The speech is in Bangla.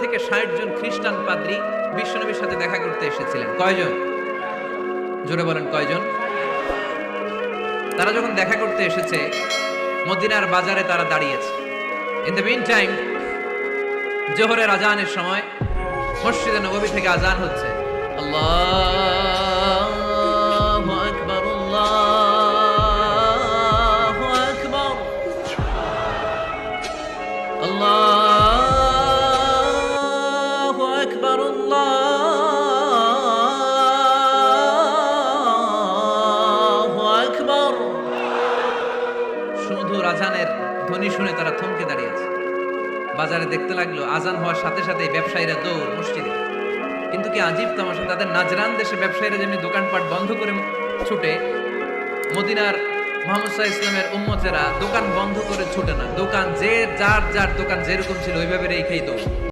থেকে 60 জন খ্রিস্টান পাদ্রী বিশ্বনবীর সাথে দেখা করতে এসেছিলেন। কয়জন? জোরে বলেন কয়জন? তারা যখন দেখা করতে এসেছে, মদিনার বাজারে তারা দাঁড়িয়েছে। ইন দ্য মিন টাইম জোহরের আজানের সময় মসজিদে নববী থেকে আজান হচ্ছে। আল্লাহু আকবার, আল্লাহু আকবার, আল্লাহু আকবার, আল্লাহু আকবার। সুমধুর আজানের ধ্বনি শুনে তারা থমকে দাঁড়িয়েছে। বাজারে দেখতে লাগলো আজান হওয়ার সাথে সাথে ব্যবসায়ীরা দৌড় মসজিদে। কিন্তু কি আজীব তামাশা, তাদের নাজরান দেশে ব্যবসায়ীরা যেমনি দোকানপাট বন্ধ করে ছুটে, মদিনার মুহাম্মদ সাল্লাল্লাহু আলাইহি ওয়াসাল্লামের উম্মতেরা দোকান বন্ধ করে ছুটে না। দোকান যার দোকান যেরকম ছিল ওইভাবে রেখেই দৌড়।